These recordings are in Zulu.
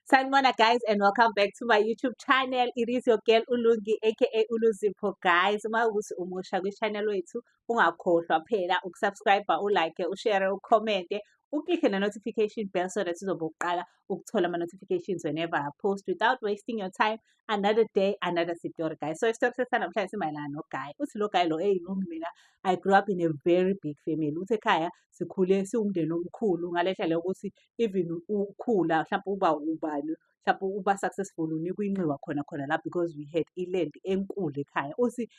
Sanibona guys and welcome back to my YouTube channel. It is your girl Ulungi aka Uluzipho guys. Uma ukuthi umusha kwi-channel wethu ungakhohlwa phela ukusubscribe, ulike, ushare, ucommente, uklikhe na-notification bell so that uzobe uqala ukuthola ama-notifications whenever I post. Without wasting your time, another day, another story guys. So isitori sesanamhlanje simayelana noGuy. Uthi lo Guy lo Lungi mina I grew up in a very big family. Uthi ekhaya sikhule siwumndeni omkhulu ngalendlela yokuthi even ukhula mhlawumbe uba ubani mhlawumbe uba successful unikwa inxiwa khona la because we had iland enkulu ekhaya. Uthi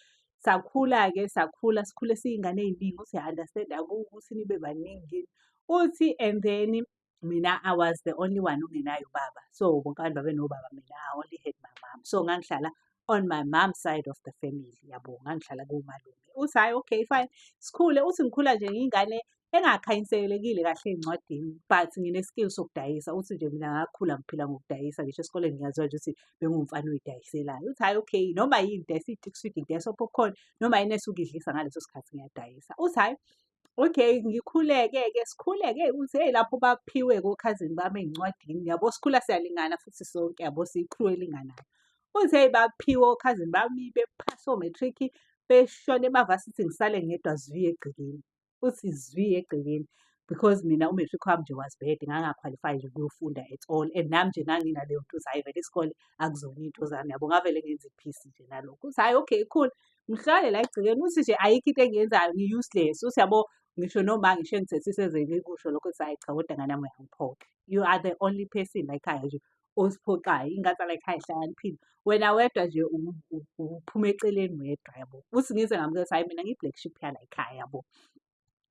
sakhula-ke sikhule siyingane ey'ningi. Uthi understand ukuthi nibe baningi. Uthi and then mina I was the only one ungenayo ubaba. So bonke abantu babenobaba, mina I only had my mom. So ngangihlala on my mom's side of the family, yabo, ngangihlala kumalume. Uthi hayi okay fine sikhule. Uthi ngikhula nje ngiyingane engakhanyiselekile kahle ey'ncwadini but ngine-skill sokudayisa. Uthi nje mina ngakhula ngiphila ngokudayisa, ngisho esikoleni ngiyaziwa nje ukuthi bengiwumfana oyidayiselayo. Uthi hayi okay noma yini ngidayisa iy'tiki ngidayisa o-popcorn noma yini esuke idlisa ngaleso sikhathi ngiyadayisa. Uthi hayi okay ngikhuleke-ke sikhule-ke uthi hey lapho baphiwe kokhazini bami ey'ncwadini, yabo sikhula siyalingana futhi sonke, yabo siyi-crew elinganayo. Uthi hey baphiwe okhazini bami bephase o-matric beshona emavasithi ngisale ngedwa zwi egcekeni. Uthi zwi egcekeni because mina u-matric wami nje was bad, ngangakhwalify nje ukuyofunda at all and nami nje nganginaleyo nto uthi hayi vele isikole akuzona iy'nto zami, yabo ngavele ngenza iphisi nje nalokho. Uthi hayi okay cool ngihlale la egcekeni. Uthi nje ayikho into engiyenzayo ngi-useless. Uthi yabo ngisho noma ngisho engithethise ngikusho lokho uthi hayi cha kodwa ngane yami uyangiphoqa. You are the only person la ekhaya nje osiphoqayo. Ingane la ekhaya ihlakaniphile, wena wedwa nje uphuma eceleni wedwa, yabo. Uthi ngize ngamukela ukuthi hayi mina ngiyi-black sheep yala ekhaya, yabo.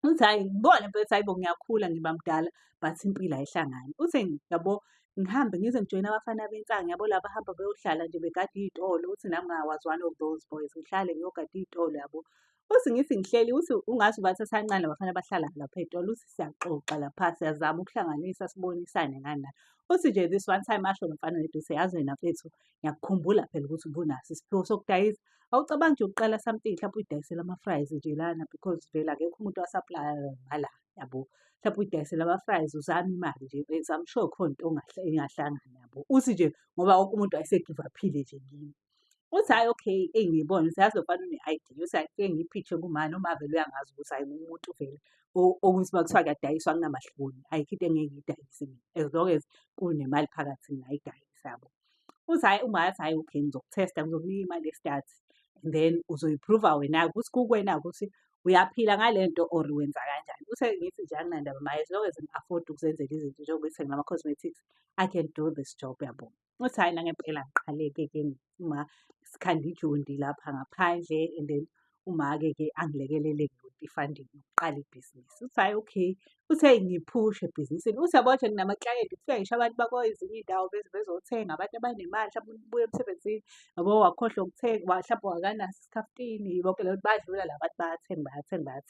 Uthi hayi ngibona mfethu hayibo ngiyakhula ngiba mdala but impilo ayihlangani. Uthi yabo ngihambe ngize ngijoyine abafana bensanga, yabo laba bahamba beyohlala nje begada iy'tolo. Uthi nami I was one of those boys, ngihlale ngiyogada iy'tolo, yabo. Uthi ngithi ngihleli uthi ungathi ubathathancane labafana abahlala lapha ey'tolo. Uthi siyaxoxa lapha siyazama ukuhlanganisa sibonisane ngani nani. Uthi nje this one time asho lo mfana wedwa uthi yazi wena mfethu ngiyakukhumbula phela ukuthi ubunaso isiphiwo sokudayisa. Awucabangi nje ukuqala something mhlawumbe uyidayisele ama-fries nje lana because vele akekho umuntu owasaplayayo ngala, yabo. Mhlawumbe uyidayisele ama-fries uzame imali nje mfethu, I'm sure khona into engahlangana, yabo. Uthi nje ngoba wonke umuntu wayese-give up-ile nje kimi. Uthi hayi okay ngiyibona uthi yazi lo mfana une-idea. Uthi hayi ngifike ngiyiphithe kumame, uma vele uyangazi ukuthi hayi umuntu vele okuthi uma kuthiwa kuyadayiswa akunamahloni, ayikho into engeke ngiyidayise mina as long as kunemali phakathi ngingayidayisa, yabo. Uthi hayi uma yathi hayi okay ngizoku-test-a ngizokunika imali ye-start and then uzoyi-prove-a wena-ke ukuthi kukuwena-ke ukuthi uyaphila ngale nto or wenza kanjani. Uthe ngithi nje anginandaba naye as long as ngi-afford ukuzenzela izinto njengoba ngithenge ama-cosmetics I can do this job, yabo. Uthi hayi nangempela ngiqale-ke uma sikhande ijondi lapha ngaphandle and then uma-ke angilekelele-ke with i-funding yokuqala ibhizinisi. Uthi hayi okay uthi hey ngiphushe ebhizinisini. Uthi yabo nje nginamaklayenti kufika ngisho abantu bakwezinye iy'ndawo beze bezothenga, abantu abanemali mhlawumbe ubuya emsebenzini, yabo wakhohlwa ukuthenga mhlawumbe wakanaso isikhaftini, bonke labo badlula la bantu bayathenga.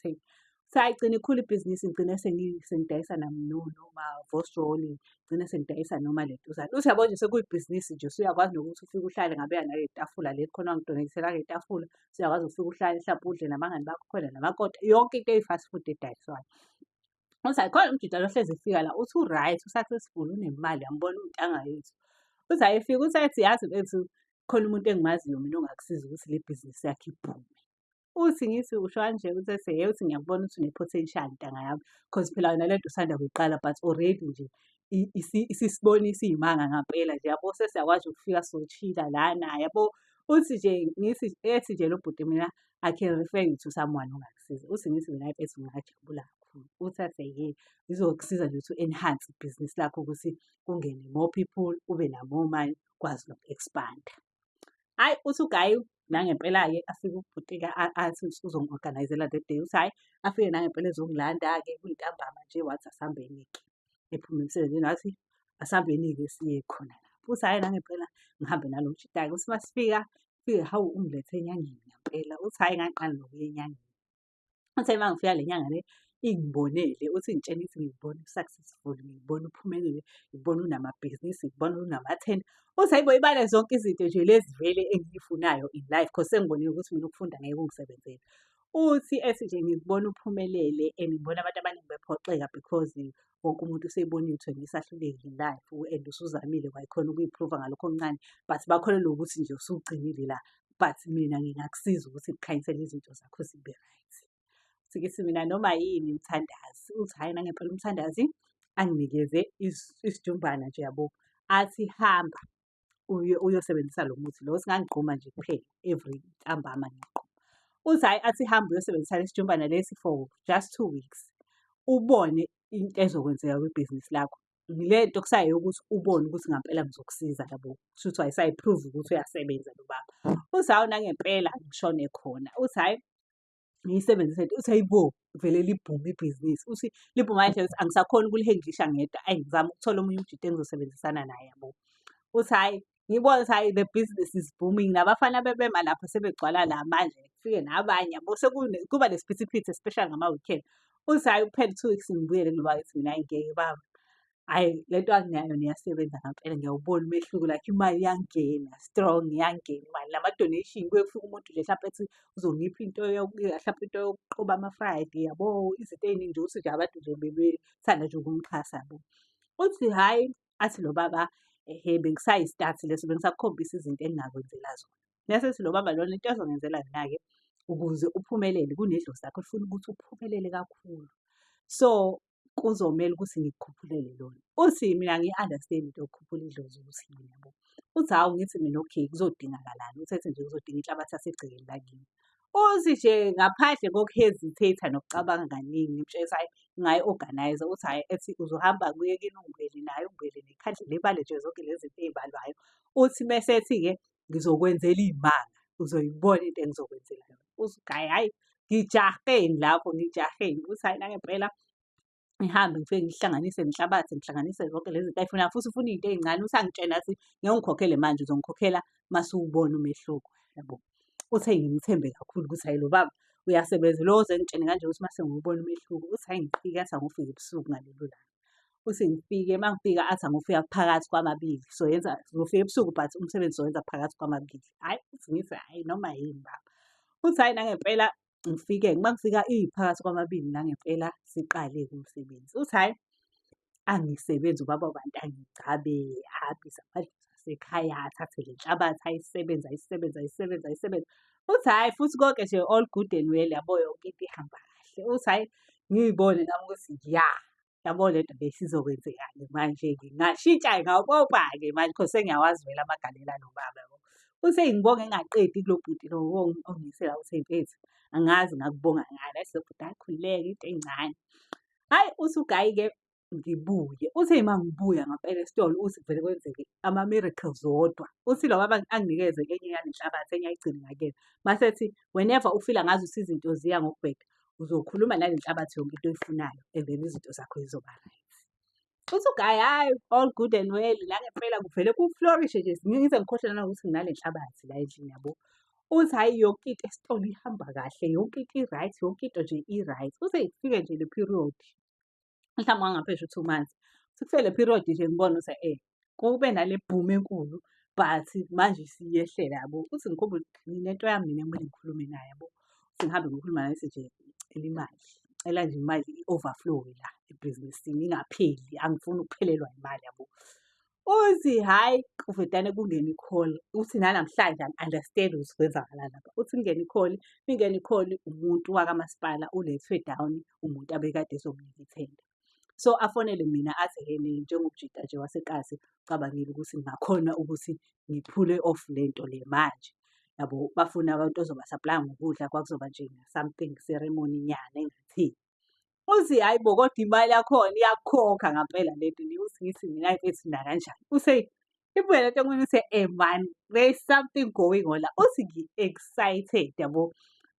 Uthi hayi gcina ikhula ibhizinisi ngigcine sengidayisa noma-Vostrolling, ngigcine sengidayisa noma lentuzana. Uthi yabo nje sekuyibhizinisi nje usuyakwazi nokuthi ufike uhlale ngapheya nale tafula leli khona wangidonethela le tafula. Usuyakwazi ukufika uhlale mhlawumbe udle nabangani bakho khona namakota, yonke into eyi-fast food edayiswayo. Uthi hayi khona umjida ohlezi efika la uthi u-right u-successful unemali, yambona uyintanga yethu. Uthi hayi efika uthi ethi yazi mfethu khona umuntu engimaziyo mina ongakusiza ukuthi le bhizinisi yakho ibhume. Uthi ngithi usho kanje uthi ethi hhe uthi ngiyakubona ukuthi une-potential ntanga yami cause phela wena lento usanda kuyiqala but already nje isisibonisa iy'manga ngampela nje, yabo. Sesiyakwazi ukufika sochilla lana, yabo. Uthi nje ethi nje lo bhuti mina I can refer you to someone ongakusiza. Uthi ngithi mina mfethu ngingajabula kakhulu. Uthi ethi hhe ngizokusiza nje to enhance ibhizinisi lakho ukuthi kungene more people, ube na-more money, ukwazi noku-expand-a. Hhayi uthi uGuy nangempela-ke afike ubhuti-ke athi uzongi-organise-ela that day. Uthi hhayi afike nangempela ezongilanda-ke kuyintambama nje wathi asihambeni-ke ephuma emsebenzini wathi asihambeni-ke siye khona lapho. Uthi hhayi nangempela ngihambe nalo mshita-ke. Uthi masifika hawu ungilethe enyangeni ngampela. Uthi hhayi ngangiqala nokuya enyangeni. Uthe uma ngifika le nyanga le ingibonele, uthi ngitshela ithi ngikubona u-successful, ngikubona uphumelele, ngikubona unamabhizinisi, ngikubona unama-tender. Uthi hayibo ibale zonke izinto nje lezi vele engiy'funayo in life cause sengibonile ukuthi mina ukufunda ngeke kungisebenzele. Uthi ethi nje ngikubona uphumelele and ngibona abantu abaningi bephoxeka because wonke umuntu useyibonile ukuthi wena usahlulekile in-life and usuzamile wayikhona ukuyi-prove-a ngalokho okuncane, but bakholelwa ukuthi nje usugcinile la, but mina ngingakusiza ukuthi ngikhanyisele izinto zakho zibe right. Uthi kithi mina noma yini Mthandazi, uthi hhayi nangempela uMthandazi anginikeze isijumbana nje yabo, athi hamba uyosebenzisa lo muthi lo, singangigquma nje kuphela every ntambama ngigquma. Uthi hhayi athi hamba uyosebenzisa lesi jumbana lesi for just 2 weeks, ubone into ezokwenzeka kwibhizinisi lakho. Le nto kusayo ukuthi ubone ukuthi ngampela ngizokusiza yabo, kushuthi wayisayi-prove ukuthi uyasebenza lo baba. Uthi hawu nangempela ngishone khona. Uthi hhayi ngiyisebenzise le nto, uthi hhayi bo vele libhume ibhizinisi. Uthi libhuma ngale ndlela yokuthi angisakhoni ukulihendlisha ngedwa, ayi ngizama ukuthola omunye umjidi engizosebenzisana naye yabo. Uthi hhayi ngibona ukuthi hhayi the business is booming, nabafana bebema lapha sebegcwala la manje, kufike nabanye yabo kuba nesiphithiphithi especially ngama-weekend. Uthi hhayi kuphela 2 weeks ngibuyele kulo baba ngithi mina hhayi ngeke baba, hhayi le nto anginayo iyasebenza ngampela, ngiyawubona umehluko like imali iyangena strong, iyangena imali. Nama-donation kuye kufike umuntu nje hlampe ethi uzongipha into hlampe into yokuqhuba ama-Friday yabo, izinto ey'ningi nje ukuthi nje abantu nje bebethanda nje ukumxhasa yabo. Uthi hhayi athi lo baba bengisayi-start leso bengisakukhombisa izinto engingakwenzela zona. Mese ethi lo baba lona into azongenzela yona-ke ukuze uphumelele kunedlozi lakho lifuna ukuthi uphumelele kakhulu, so kuzomele ukuthi ngikukhuphulele lona. Uthi mina angiyi-understand into yokukhuphula idlozi ukuthi yini yabo. Uthi hawu ngithi mina okay kuzodingakalani, uthethi nje kuzodinga inhlabathi yasegcekeni lakini. Uthi nje ngaphandle koku-hesitate-a nokucabanga kaningi ngimtshela ukuthi hhayi ngayi-organise-a. Uthi hhayi ethi uzohamba kuye kini ungibele naye ungibele nekhandlela libale nje zonke lezi zinto ey'balwayo. Uthi mese ethi-ke ngizokwenzela iy'manga, uzoyibona into engizokwenzela yona. Uthi hhayi ngijaheni lapho ngijaheni. Uthi hhayi nangempela ngihambe ngifike ngihlanganise nenhlabathi, ngihlanganise zonke lezi zinto ay'funayo futhi ufuna iy'nto ey'ncane. Uthi angitshena athi ngeke ungikhokhele manje uzongikhokhela masuwubona umehluko yabo. Uthi eyi ngimthembe kakhulu ukuthi hhayi lo baba uyasebenza, lo ozengitshene kanje ukuthi mase ngiwubona umehluko. Uthi hhayi ngifike athi angofika ebusuku ngalelo langa. Uthi ngifike mangifika athi angofika phakathi kwamabili, ngizofika ebusuku but umsebenzi sowenza phakathi kwamabili. Hhayi uthi ngithi hhayi noma yini baba. Uthi hhayi nangempela ngifike mangifika iphakathi kwamabili nangempela siqale-ke umsebenzi. Uthi hhayi angisebenzi ubaba bantu angigcabe ahambise amadlozi asekhaya athathe le nhlabathi ayisebenza ayisebenza ayisebenza ayisebenza. Uthi hhayi futhi konke nje all good and well yabo yonke into ihamba kahle. Uthi hhayi ngiy'bone nami ukuthi ya yabo le nto le isizokwenzeka-ke manje-ke ngashintsha-ke ngawubopha-ke manje because sengiyawazi vele amagalelo alo baba yabo. Uthi eyi ngibonge ngingaqedi kulo bhuti lo ongiyise la uthi mfethu angazi ngakubonga ngani. Athi lo bhuti hhayi khululeka into encane. Hhayi uthi uGayi-ke ngibuye, uthi eyi mangibuya ngampela esitolo uthi kuvele kwenzeke ama-miracles wodwa. Uthi lo baba anginikeze enye yale nhlabathi enye ayigcine ngakuyena. Mase ethi whenever ufila ngazuthi izinto ziya ngokubheda, uzokhuluma nale nhlabathi yonke into oyifunayo and then izinto zakho zizoba right. Uthi uGayi hhayi all good and well, nangempela kuvele ku-flourish-e nje ngize ngikhohlwe nanokuthi nginale nhlabathi la endlini yabo. Uthi hhayi yonke into esitolo ihamba kahle, yonke into i-right, yonke into nje i-right. Uthi kufike nje le period mhlawumbe wangaphezu 2 months. Uthi kufike le period nje ngibona ukuthi kube nale boom enkulu but manje isiyehlela yabo. Uthi ngikhumbule nginento yami mina ekumele ngikhulume naye yabo. Uthi ngihambe ngikhuluma naye ngithi nje ngicela imali, ngicela nje imali i-overflow-we la ebhizinisini ingapheli, angifuni ukuphelelwa imali yabo. Uthi hhayi kuvedane kungene i-call. Uthi nanamhlanje angi-understand ukuthi kwenzakalani lapha. Uthi kungene i-call, ingene i-call umuntu wakwamasipala ulethwe down umuntu abekade ezomnika ithenda. So afonele mina athi njengobujida nje waseKasi ucabangile ukuthi ngingakhona ukuthi ngiphule off le nto le manje yabo. Bafuna abantu ozobasaplaya ngokudla kwakuzoba nje something ceremony nyana engatheni. Uthi hhayi bo kodwa imali yakhona iyakhokha ngampela le nto le. Uthi ngithi mina mfethu nakanjani. Uthi eyi ibuye le nto kumina uthi man there is something going on la. Uthi ngi-excited yabo.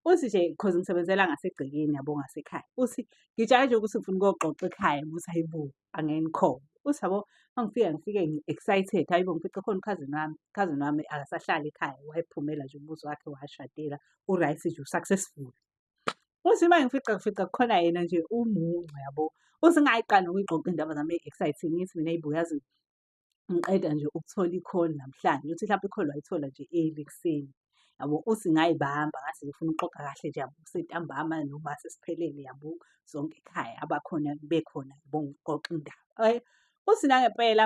Uthi nje because ngisebenzela ngasegcekeni yabo ngasekhaya. Uthi ngijale nje ukuthi ngifuna ukuyoxoxa ekhaya ukuthi hayi bo angeke ngikhone. Uthi yabo ngifike ngi-excited, hhayi bo ngifice khona u-cousin wami akasahlali ekhaya wayephumela nje umuzi wakhe washadela, u-right nje u-successful. Uthi uma ngifica kukhona yena nje umunca yabo. Uthi ngayiqala nokuyixoxa iy'ndaba zami exciting ngithi mina hhayi bo yazi ngiqeda nje ukuthola i-call namhlanje. Uthi hlampe i-call wayithola nje early ekuseni. yabo, uthi ngayibamba ngathi ngifuna ukuxoxa kahle nje yabo, sentambama noma sesiphelele yabo, sonke ekhaya abakhona bekhona yabo ngixoxe indaba. Uthi nangempela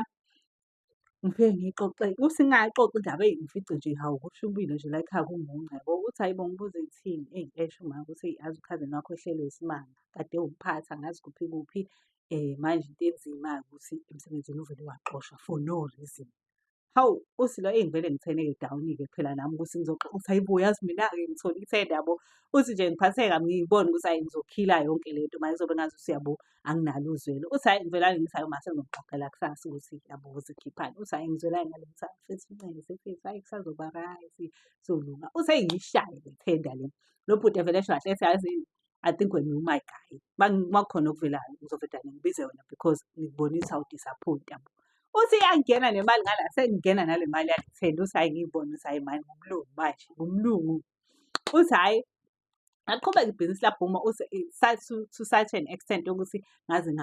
ngifike ngiyixoxe, uthi ngingayixoxa indaba ngifice nje hawu kushubile nje la ekhaya kungunqa yabo. Uthi hhayi bo ngibuze ngithini, esho uma ukuthi eyi yazi u-cousin wakho ehlelwe isimanga, kade ewumphathi angazi kuphi kuphi. Manje into enzima-ke ukuthi emsebenzini uvele waxoshwa for no reason. Hawu, uthi lo eyi ngivele ngitheneke down-ke phela nami ukuthi ngizoxoxa. Uthi hhayi bo yazi mina-ke ngithole ithenda yabo. Uthi nje ngiphatheke kabi ngibone ukuthi hhayi ngizokhila yonke le nto manje kuzobe ngazuthi yabo anginalo uzwelo. Uthi hhayi ngivele ngithi hhayi mase ngizomxoxela kusasa ukuthi yabo zikhiphani. Uthi hhayi ngizwelane ngale nto mfethu Mnene mfethu hhayi kusazoba right kuzolunga. Uthi hheyi ngiyishaye le thenda le. Lo bhuti vele esho kahle ethi yazi I think when you my guy. Makukhona okuvelayo ngizoveda ngibize wena because ngikubonisa u-disappoint yabo. Uthi iyangena nemali ngala sengingena nale mali yale thenda. Uthi hhayi ngiyibone ukuthi hhayi mani ngumlungu manje ngumlungu. Uthi hhayi ngaqhubeka ibhizinisi laphuma. Uthi to such an extent yokuthi ngaze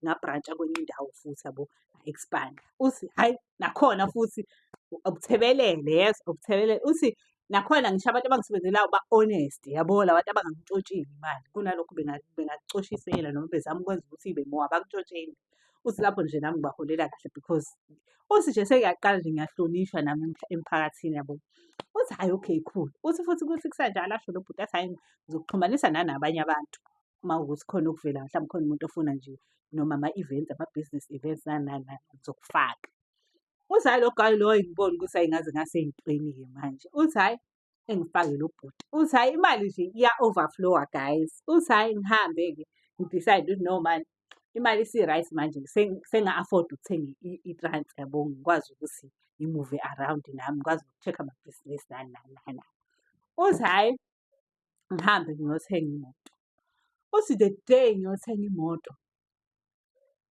ngabrancha kwenye indawo futhi yabo nga-expand. Uthi hhayi nakhona futhi ubuthebelele yes ubuthebelele. Uthi nakhona ngisho abantu abangisebenzelayo ba-honest yabo la bantu abangangitshotshile imali kunalokho bengakucoshisela noma bezama ukwenza ukuthi ibe more abakutshotsheli. Uthi lapho nje nami ngibaholela kahle because uthi nje sengiyaqala nje ngiyahlonishwa nami emphakathini yabo. Uthi hhayi okay cool. Uthi futhi kuthi kusanjalo asho lo bhuti athi hhayi ngizokuxhumanisa nanabanye abantu uma kuwukuthi khona okuvelayo mhlawumbe khona umuntu ofuna nje noma ama-events ama-business events nani nani nani ngizokufaka. Uthi hhayi lo guy lo ngibone ukuthi hhayi ngaze ngasey'ntweni-ke manje. Uthi hhayi engifake lo bhuti. Uthi hhayi imali nje iya-overflow-a guys. Uthi hhayi ngihambe-ke ngidicide ukuthi no mani imali isi-right manje senga-afford ukuthenga i-trans yabo ngikwazi ukuthi ngi-move around nami ngikwazi noku-check-a amabhizinisi nani nani nani. Uthi hhayi ngihambe ngiyothenga imoto. Uthi the day ngiyothenga imoto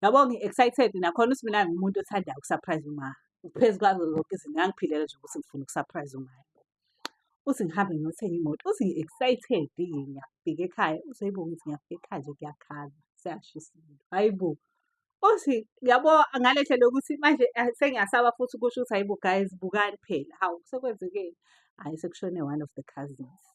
yabo ngi-excited nakhona uthi mina ngiwumuntu othandayo uku-surprise uma. Phezu kwazo zonke izinto ngangiphilela nje ukuthi ngifuna uku-surprise uma. Uthi ngihambe ngiyothenga imoto. Uthi ngi-excited-ke ngiyafika ekhaya. Uthi hhayi bo ngithi ngiyafika ekhaya nje kuyakhala seyashisa umlilo. Hhayi bo. Uthi yabo ngale ndlela yokuthi manje sengiyasaba futhi ukusho ukuthi hhayi bo guys bukani phela. Hawu sekwenzekeni? Hhayi sekushone one of the cousins.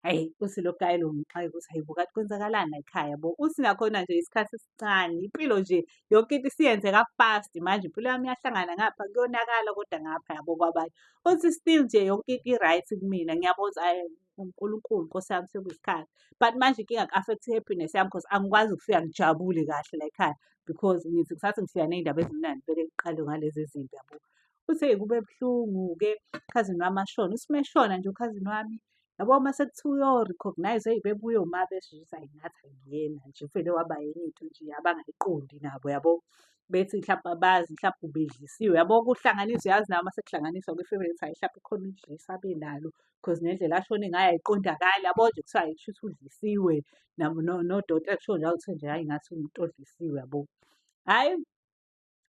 Hhayi uthi lo guy lo ngixakeka ukuthi hhayi bo kanti kwenzakalani la ekhaya yabo. Uthi nakhona nje isikhathi esincane impilo nje yonke into isiyenzeka fast manje impilo yami iyahlangana ngapha kuyonakala kodwa ngapha yabo kwabanye. Uthi still nje yonke into i-right kumina ngiyabona ukuthi hhayi uNkulunkulu Nkosi yami sekuyisikhathi. But manje inkinga ku-affect i-happiness yami because angikwazi ukufika ngijabule kahle la ekhaya because ngithi ngisathi ngifika ney'ndaba ezimnandi vele kuqalwe ngalezi zinto yabo. Uthi hheyi kube buhlungu-ke u-cousin wami ashona. Uthi uma eshona nje u-cousin wami yabo mase kuthiwa uyo-recognize eyi bebuya oma besho ukuthi hhayi ngathi akuyena nje uvele waba enye into nje abangayiqondi nabo yabo. Bethi mhlampe abazi mhlampe ubedlisiwe yabo kuhlanganiswe yazi nawe mase kuhlanganiswa kwe-family kuthi hhayi mhlampe khona udlisa abenalo because nendlela ashone ngayo ayiqondakali yabo nje kuthiwa hhayi kushuthi udlisiwe nodokotela kusho njalo kuthiwa nje hhayi ngathi umuntu odlisiwe yabo. Hhayi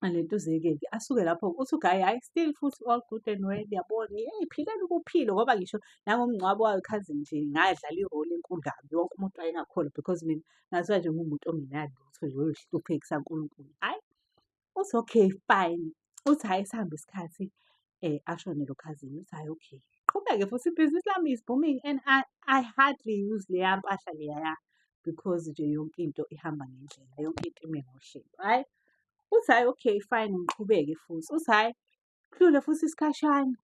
alentuze-ke asuke lapho uthi uGaye hhayi still futhi all good and well yabona phileni ukuphila ngoba ngisho nangomngcwabo wayo-cousin nje ngadlala i-role enkulu kabi wonke umuntu wayengakholwa because mina ngaziwa nje ngiwumuntu ongenalutho nje oyisihlupheki saNkulunkulu. Hhayi uthi okay fine. Uthi hhayi sihamba isikhathi ashone lo cousin. Uthi hhayi okay qhubeke futhi ibhizinisi lami is booming and I hardly use leya mpahla leyaya because nje yonke into ihamba ngendlela yonke into ime ngohlelo hhayi. Uthi hhayi okay fine ngiqhubeke futhi. Uthi hhayi kudlule futhi isikhashana.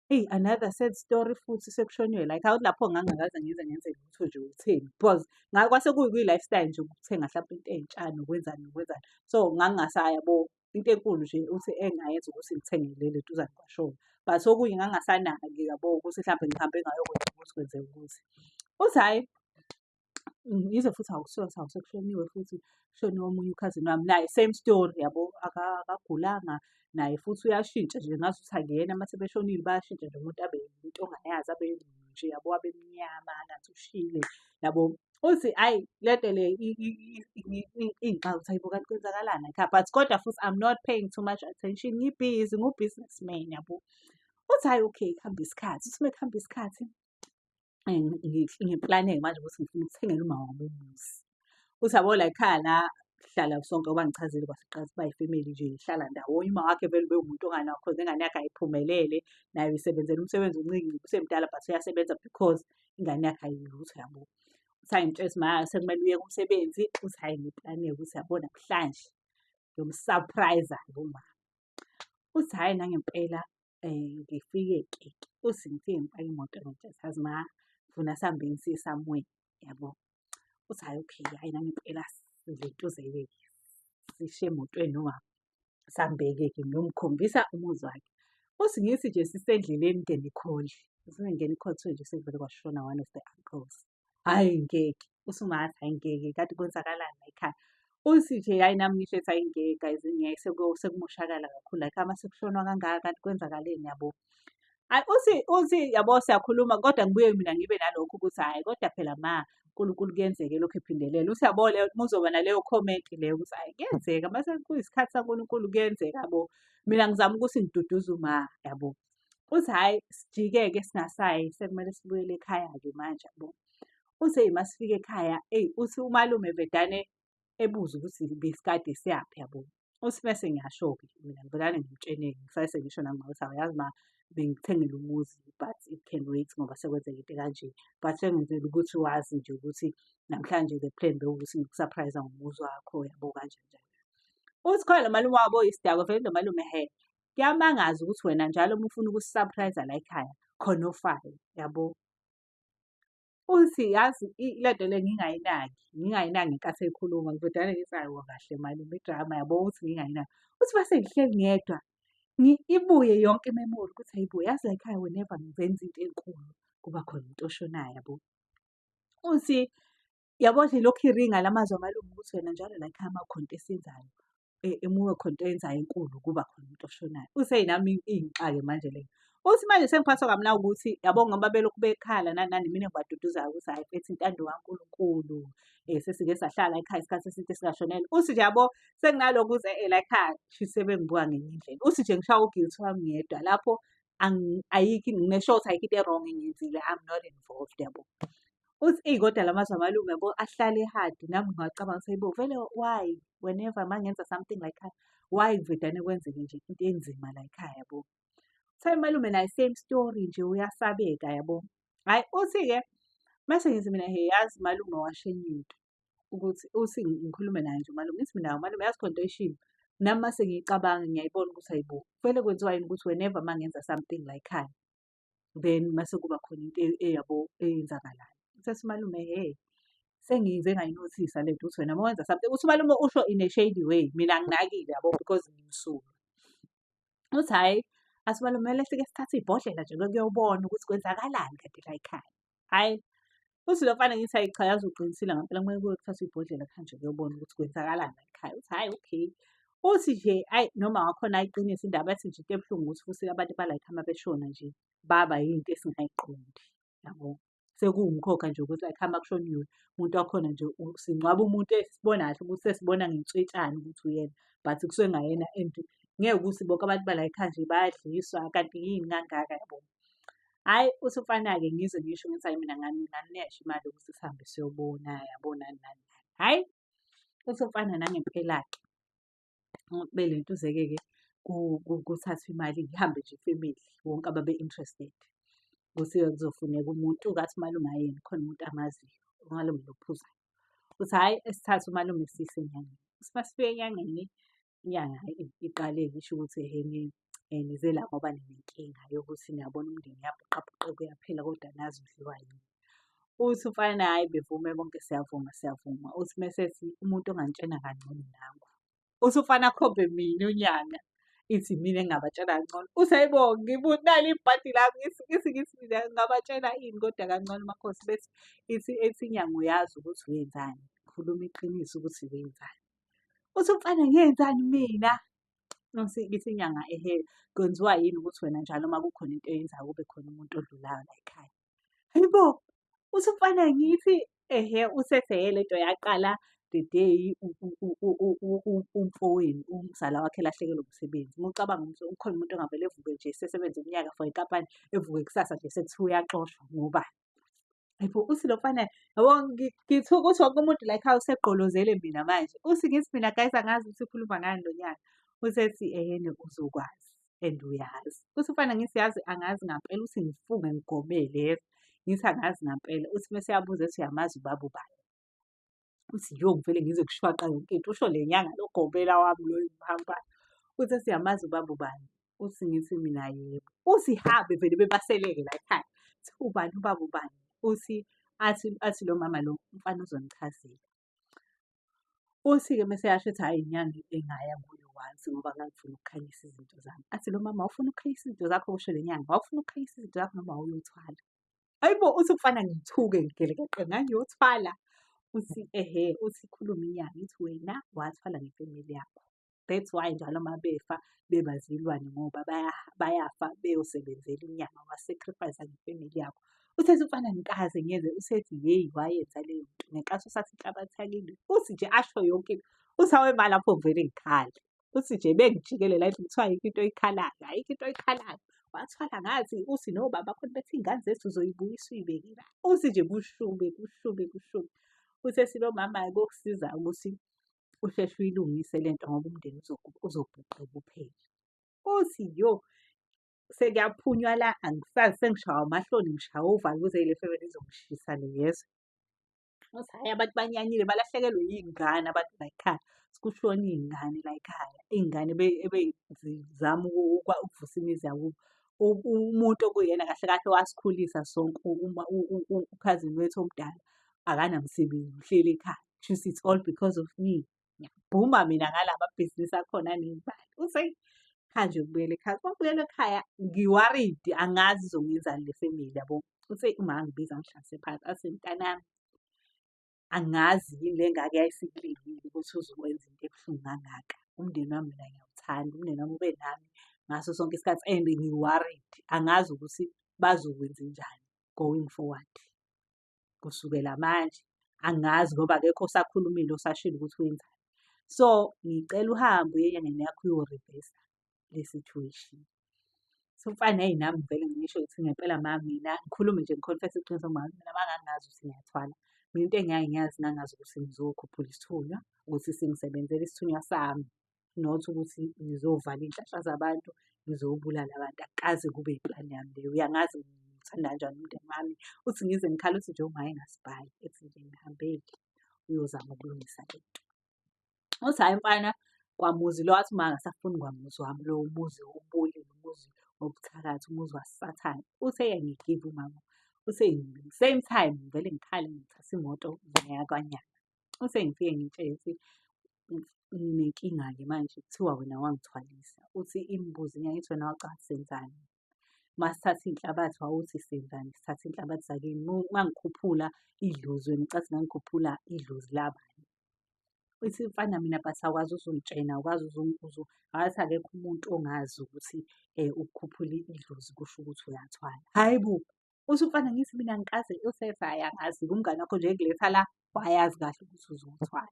Eyi another sad story futhi sekushoniwe like awuthi lapho ngangingakaze ngize ngenze lutho nje ukutheni because kwase kuyi-lifestyle nje ukuthenga hlampe into ey'ntsha nokwenzani nokwenzani. So ngangingasaya yabo into enkulu nje uthi engingayenza ukuthi ngithenge le leduzane kwashona. But okunye ngangingasanaki yabo ukuthi mhlampe ngihambe ngayokwenza ukuthi kwenzeka ukuthi. Uthi hhayi yize futhi hawu sekushoniwe futhi kushone omunye u-cousin wami naye same story yabo akagulanga naye futhi uyashintsha nje ngazuthi akuyena mase beshonile bayashintsha nje umuntu abe into ongayazi abe nje yabo abe mnyama ngathi ushile yabo. Uthi hhayi lento le ingixaka ukuthi hayibo kanti kwenzakalani ekhaya but kodwa futhi I'm not paying too much attention ngibhizi ngu-businessman yabo. Uthi hhayi okay kuhamba isikhathi. Uthi uma kuhamba isikhathi ngiplane-ke manje ukuthi ngifuna ukuthengela umama wami umuzi. Uthi yabo la ekhaya la hlala sonke ngoba ngichazile kwasiqala siba yifemeli nje ihlala ndawonye. Uma wakhe vele ube umuntu onganawo cause ingane yakhe ayiphumelele nayo isebenzela umsebenzi omningi usemdala but uyasebenza because ingane yakhe ayilutho yabo. Uthi hhayi ngitshela ukuthi ma sekumele uyeke umsebenzi, uthi hhayi ngiplane-ke ukuthi yabo namhlanje ngiyomsurprise-a-ke umama. Uthi hhayi nangempela ngifike keke. Uthi ngifike ngipake imoto yazi ma ngifuna sihambeni siye somewhere yabo. Uthi hhayi okay, hhayi nangempela silentuze-ke sishiye emotweni nomama sihambeke-ke ngiyomkhombisa umuzi wakhe. Uthi ngithi nje sisendleleni ngene i-call. Sengingena i-call kuthiwe nje sekuvele kwashona one of the uncles. Hhayi ngeke. Uthi uma ngathi hhayi ngeke kade kwenzakalani la ekhaya. Uthi nje hhayi nami ngisho ethi hhayi ngeke guys ngeke sekumushakala kakhulu la ekhaya mase kushonwa kangaka kanti kwenzakaleni yabo. Hhayi uthi yabo siyakhuluma kodwa ngibuye mina ngibe nalokho ukuthi hhayi kodwa phela ma uNkulunkulu kuyenzeka elokhu ephindelela. Uthi yabo leyo uma uzoba naleyo comment leyo ukuthi hhayi kuyenzeka mase kuyisikhathi saNkulunkulu kuyenzeka yabo. Mina ngizama ukuthi ngiduduze uma yabo. Uthi hhayi sijike-ke singasayi sekumele sibuyele ekhaya-ke manje yabo. Uthi eyi masifika ekhaya eyi uthi umalume vedane ebuza ukuthi besikade siyaphi yabo. Uthi mese ngiyasho-ke mina ngivele ngimtshene-ke ngisaye sengisho nangima ukuthi awuyazi ma bengithengile umuzi but it can wait ngoba sekwenzeka into ekanje. But sengenzela ukuthi wazi nje ukuthi namhlanje the plan bewukuthi ngikusurprise-a ngomuzi wakho yabo kanjani njani. Uthi khona lo malume wabo oyisdakwa vele lo malume kuyamangaza ukuthi wena njalo uma ufuna ukusi-surprise-a la ekhaya khona ofayo yabo. Uthi yazi le nto le ngingayinaki ngenkathi ekhuluma ngivedane ngithi hhayi kahle malume idrama yabo. Uthi ngingayinaki. Uthi mase ngihleli ngedwa ibuye yonke imemori ukuthi hayi bo yazi la ekhaya whenever ngenza into enkulu kuba khona umuntu oshonayo yabo. Uthi yabo nje ilokhu iringa la mazwi amalume ukuthi wena njalo la ekhaya uma kukhona into esiyenzayo uma kukhona into oyenzayo enkulu kuba khona umuntu oshonayo. Uthi eyi nami ingixake manje le. Uthi manje sengiphathwa kamnandi ukuthi yabo ngoba belokhu bekhala nani nani mina engibaduduzayo ukuthi hhayi mfethu intando kaNkulunkulu sesike sahlala ekhaya isikhathi eside singashonelwa. Uthi nje yabo senginalokhu ukuthi la ekhaya kushuthi sebengibuka ngenye indlela. Uthi nje ngishaye u-guilty wami ngedwa lapho ayikho ngine-sure ukuthi ayikho into e-wrong engiyenzile, I'm not involved yabo. Uthi eyi kodwa la mazwi amalume yabo ahlale hard nami ngingacabanga ukuthi hayibo vele why whenever uma ngenza something la ekhaya why kuvedane kwenzeke nje into enzima la ekhaya yabo. Uthi malume naye same story nje uyasabeka yabo. Hhayi uthi-ke mase ngithi mina yazi malume washenye into ukuthi uthi ngikhulume naye nje umalume ngithi mina malume yazi khona into oyishilo. Nami mase ngiyicabanga ngiyayibona ukuthi hayibo kuvele kwenziwa yini ukuthi whenever uma ngenza something la ekhaya then mase kuba khona into eyabo eyenzakalayo. Uthi malume sengize ngayinothisa le nto ukuthi wena uma wenza something uthi umalume usho in a shady way mina anginakile yabo because ngimsulwa. Uthi hhayi asimalume kumele sike sithathe ibhodlela nje kuyobona ukuthi kwenzakalani kanti la ekhaya. Hhayi uthi lo mfana ngithi hhayi cha yazi uqinisile ngampela kumele kuye kuthathwe ibhodlela khanje kuyobona ukuthi kwenzakalani la ekhaya. Uthi hhayi okay. Uthi nje ayi noma ngakhona iqiniso indaba yathi nje into ebuhlungu ukuthi futhi abantu bala ekhaya uma beshona nje baba yinto esingayiqondi yabo. Sekuwumkhokha nje ukuthi la ekhaya uma kushoniwe umuntu wakhona nje singcwaba umuntu esibona kahle ukuthi sesibona ngenswetshane ukuthi uyena but kusuke kungayena and ngeke ukuthi bonke abantu bala ekhaya nje bayadliswa kanti yini kangaka yabo. Hhayi uthi umfana-ke ngize ngisho ngithi hhayi mina nganinesha imali yokuthi sihambe siyobona yabo nani nani nani. Hhayi uthi umfana nangempela-ke kube lentuze-ke kuthathwe imali ngihambe nje ifemeli wonke ababe interested ukuthi kuzofuneka umuntu-ke athi umalume yena khona umuntu amaziyo umalume lo ophuzayo. Uthi hhayi esithathe umalume siyise enyangeni. Uthi masifika enyangeni inyanga iqale-ke isho ukuthi nize la ngoba ninenkinga yokuthi niyabona umndeni uyabhuqabhuqeka uyaphela kodwa nazi udliwa yini. Uthi umfana hhayi bevume bonke siyavuma siyavuma. Uthi mesethi umuntu ongangitshena kangcono nangu. Uthi umfana akhombe mina unyanga ithi mina engingabatshela kangcono. Uthi hayibo nali ibhadi lami ngithi mina ngingabatshela ini kodwa kangcono makhosi bethi ethi inyanga uyazi ukuthi wenzani khuluma iqiniso ukuthi wenzani. Uthi umfana ngenzani mina? Ngithi inyanga kwenziwa yini ukuthi wena njalo uma kukhona into oyenzayo kube khona umuntu odlulayo la ekhaya. Hayibo uthi umfana ngithi uthi ethi le nto yaqala the day umfowenu umzala wakhe elahlekelwe umsebenzi. Uma ucabanga ukuthi ukhona umuntu ongavele evuke nje sesebenza iminyaka for inkampani evuke kusasa nje sekuthiwa uyaxoshwa ngobani. Hayibo uthi lo mfana yabo ngithuka ukuthi wonke umuntu la ekhaya usegqolozele mina manje. Uthi ngithi mina guys angazi ukuthi ukhuluma ngani lo nyaka. Usethi ehene uzokwazi and uyazi. Uthi umfana ngithi yazi angazi ngampela uthi ngifunge ngigomele yezwa. Ngithi angazi ngampela. Uthi mese eyabuza ethi uyamazi ubaba ubani? Uthi yo ngivele ngize kushwaqa yonke into. Usho le nyanga lo gobela wami lo engimuhambayo. Uthi siyamazi ubaba ubani? Uthi ngithi mina yebo. Uthi habe vele bebaseleke la ekhaya. Uthi ubani ubaba ubani? Uthi athi lo mama lo umfana uzongichazela. Uthi-ke mese eyasho ethi hhayi inyanga engaya kuyo once ngoba ngangifuna ukukhanyisa izinto zami. Athi lo mama awufuna ukukhanyisa izinto zakho kusho le nyanga? Awufuna ukukhanyisa izinto zakho noma awuyothwala? Hayibo uthi kufana ngithuke ngigelekeqe ngangiyothwala. Uthi ehhe, uthi khuluma inyanga. Ithi wena wathwala ngefemeli yakho. That's why njalo uma befa bebazilwane ngoba bayafa beyosebenzela inyanga wasacrifice-a ngefemeli yakho. Uthethi umfana ngikaze ngiyenze usethi yeyi wayenza leyo nto ngenkathi usathi inhlabathi yakini. Uthi nje asho yonke into. Uthi awema lapho ngivele ngikhale. Uthi nje bengijikelela ethi kuthiwa ayikho into oyikhalayo, ayikho into oyikhalayo. Wathwala ngathi uthi nobaba bakhona bethi iy'ngane zethu uzoyibuyisa uyibeke la. Uthi nje kushube kushube kushube. Uthethi lo mama-ke kokusiza ukuthi usheshe uyilungise le nto ngoba umndeni uzobhuqeka uphele. Uthi yo sekuyaphunywa la angisazi sengishawa amahloni ngishawa uvalo ukuze le family izongishisa le yezwa. Uthi hhayi abantu banyanyile balahlekelwe yiy'ngane abantu la ekhaya. Kushone iy'ngane la ekhaya. Iy'ngane ebey'zama ukuvusa imizi yakubo. Umuntu okuyena kahle kahle wasikhulisa sonke ukhazini wethu omdala akanamsebenzi uhleli ekhaya. Kushuthi it's all because of me. Ngiyabhuma mina ngala mabhizinisi akhona aney'mali. Uthi hheyi khanje ukubuyela ekhaya. Uma ngibuyela ekhaya ngi-worried angazi izongenzani le family yabo. Uthi uma angibiza angihlalise phansi athi mntanami angazi yini le ngake yayisekulindile ukuthi uzokwenza into ebuhlungu kangaka. Umndeni wami mina ngiyawuthanda, umndeni wami ube nami ngaso sonke isikhathi and ngi-worried. Angazi ukuthi bazokwenzenjani going forward. Kusukela manje angazi ngoba akekho osakhulumile osashilo ukuthi wenzani. So ngicela uhambe uye enyangeni yakho uyo-reverse le situation. So umfana hheyi nami ngivele ngisho ukuthi ngempela ma mina ngikhulume nje ngi-confess-e iqiniso mina mangangazi ukuthi ngiyathwala. Mina into engiyaye ngiyazi ngangazi ukuthi ngizokhuphula isithunywa ukuthi singisebenzele isithunywa sami. Not ukuthi ngizovala iy'nhlahla zabantu, ngizobulala abantu. Akukaze kube yiplani yami leyo. Uyangazi ngithanda kanjani umndeni wami. Uthi ngize ngikhale uthi nje ungayi ngasibhayi. Ethi nje ngihambele uyozama ukulungisa le nto. Uthi hhayi mfana kwamuzi lo wathi uma angasafuni kwamuzi wami lo umuzi ubulili, umuzi wobuthakathi, umuzi wasathane. Uthe uyangigiva umama. Uthe same time ngivele ngikhale ngithathe imoto ngiya kwanyana. Uthe ngifike ngitshele ukuthi nginenkinga-ke manje kuthiwa wena wangithwalisa. Uthi imbuzi ngiyayithi wena wacabanga senzani? Masithatha iy'nhlabathi wawuthi senzani? Sithatha iy'nhlabathi zakini. Uma ngikhuphula idlozi wena ucathi ngangikhuphula idlozi labani? Uthi mfana mina but awukwazi uzungitshena, awukwazi ngathi akekho umuntu ongazi ukuthi ukukhuphula idlozi kusho ukuthi uyathwala. Hhayi bo! Uthi umfana ngithi mina angikaze. Uthi hhayi angazi-ke umngani wakho nje ekuletha la wayazi kahle ukuthi uzothwala.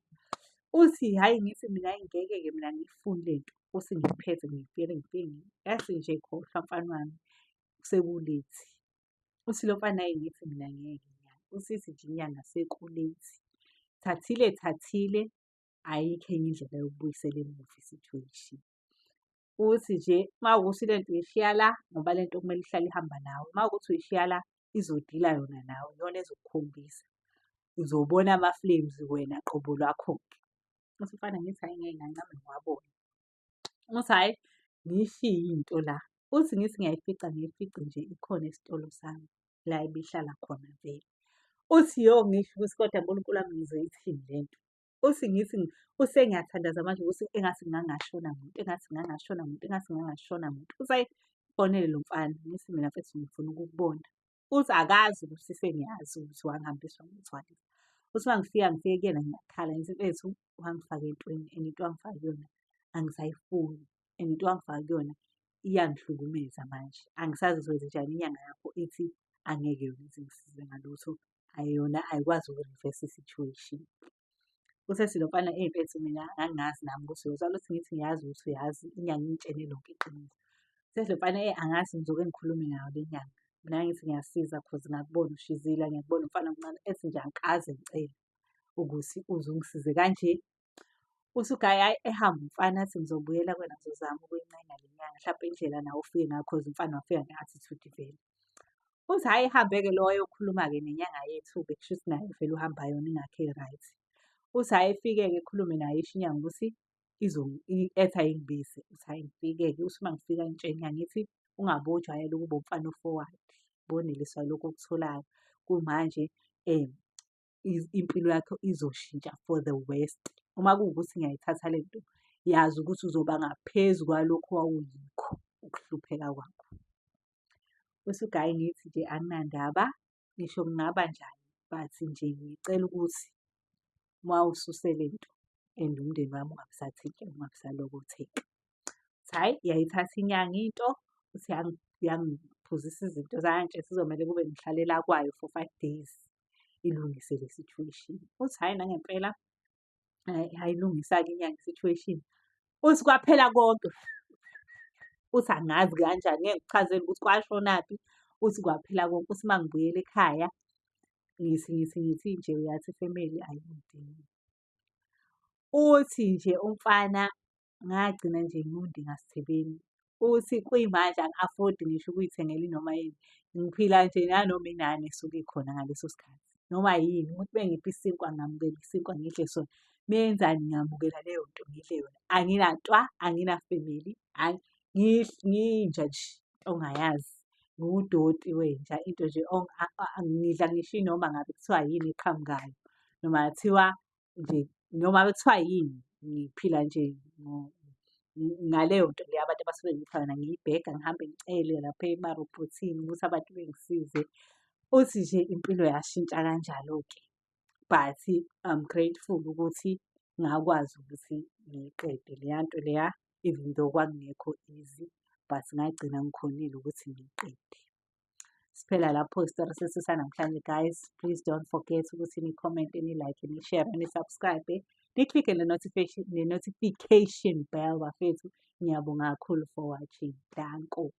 Uthi hhayi ngithi mina ngeke-ke mina ngiyifuni le nto. Uthi ngiyiphethe ngifike yathi nje khohlwa mfana wami sekulethi. Uthi lo mfana hhayi ngithi mina ngeke nyalo. Usithi nje inyanga sekulethi. Thathile ayikho enye indlela yokubuyisela emuva i-situation. Uthi nje uma kuwukuthi le nto uyishiya la ngoba le nto kumele ihlale ihamba nawe. Uma kuwukuthi uyishiya la izodila yona nawe iyona ezokukhombisa. Uzobona ama-flames wena qobo lwakho-ke. Uthi mfana ngithi hhayi ngeke ngincame ngiwabone. Uthi hhayi ngiyishiye into la. Uthi ngithi ngiyayifica nje ikhona esitolo sami la ebihlala khona vele. Uthi yo ngisho ukuthi kodwa nkulunkulu wami ngizoyithini le nto. Uthi ngithi usengiyathandaza manje ukuthi engathi ngangashona muntu. Uthi hhayi fonele lo mfana ngithi mina mfethu ngifuna ukukubona. Uthi akazi ukuthi sengiyazi ukuthi wangihambisa wangithwalisa. Uthi uma ngifika kuyena ngiyakhala ngithi mfethu wangifaka entweni and into wangifaka kuyona angisayifuni and into wangifaka kuyona iyangihlukumeza manje. Angisazi ngizoyenzenjani inyanga yakho ithi angeke yona ize ingisize ngalutho. Yona ayikwazi uku-reverse i-situation. Usethi lo mfana mfethu mina angingazi nami ukuthi uyozwala uthi ngithi ngiyazi ukuthi uyazi inyanga ingitshele lonke iqiniso. Usethi lo mfana angazi ngizoke ngikhulume nayo le nyanga. nangithi ngiyasiza cause ngakubona ushizile, ngiyakubona umfana omncane ethi nje angikaze ngicela ukuthi uze ungisize kanje. USugayi hhayi ehamba umfana athi ngizobuyela kuwena ngizozama ukuyincenga le nyanga mhlampe indlela nawe ofike ngayo cause umfana wafika nge-attitude vele. Uthi hhayi ehambe-ke lo wayokhuluma-ke nenyanga yethu-ke kusho ukuthi naye vele uhamba yona ingakho e-right. Uthi hhayi efike-ke ekhulume nayo isho inyanga ukuthi ethi ayingibise. Uthi hhayi ngifike-ke uthi uma ngifika ngitshele inyanga ithi ungabe ujwayele ukuba umfana o-forward, boneliswa yilokhu okutholayo. Kumanje impilo yakho izoshintsha for the worst. Uma kuwukuthi ngiyayithatha le nto, yazi ukuthi uzoba ngaphezu kwalokhu wawuyikho ukuhlupheka kwakho. USugayi ngithi nje anginandaba, ngisho kungaba njani, but nje ngicela ukuthi uma ususe le nto and umndeni wami ungabisathinteka, ungabisalokoteka. Uthi hhayi yayithatha inyanga into, uthi yangiphuzisa izinto zangangitshela kuzomele kube ngihlalela kwayo for 5 days ilungise le situation. Uthi hhayi nangempela ayilungisa-ke inyanga i-situation. Uthi kwaphela konke, uthi angazi kanjani ngeke ngikuchazele ukuthi kwashonaphi. Uthi kwaphela konke, uthi uma ngibuyela ekhaya ngithi nje uyathi ifemeli ayingidingi. Uthi nje umfana ngagcina nje ngiwundi ngaSithebeni. Uthi kuyimanje angi-afodi ngisho ukuy'thengela inoma yini. Ngiphila nje nanoma inani esuke ikhona ngaleso sikhathi. Noma yini umuntu mengipha isinkwa ngamukela isinkwa ngidle sona. Meyenzani ngamukela leyo nto ngidle yona. Anginantwa, anginafemeli, ngiyinja nje ongayazi. Ngiwudoti wenja into nje ngidla ngisho inoma ngabe kuthiwa yini eqhamukayo. Noma kuthiwa nje noma kuthiwa yini ngiphila nje ngaleyo nto leyo abantu abasuke ngipha yona ngiyibhega ngihambe ngicele lapha emarobhothini ukuthi abantu bengisize. Uthi nje impilo yashintsha kanjalo-ke. But I'm grateful ukuthi ngakwazi ukuthi ngiyiqede leya nto leya even though kwakungekho easy, but ngagcina ngikhonile ukuthi ngiyiqede. Siphela lapho isitori sethu sanamhlanje guys. Please don't forget ukuthi ni-comment-e, ni-like, ni-share, ni-subscribe, ni-click-e ne-notification bell bafethu. Ngiyabonga kakhulu for watching. Danko.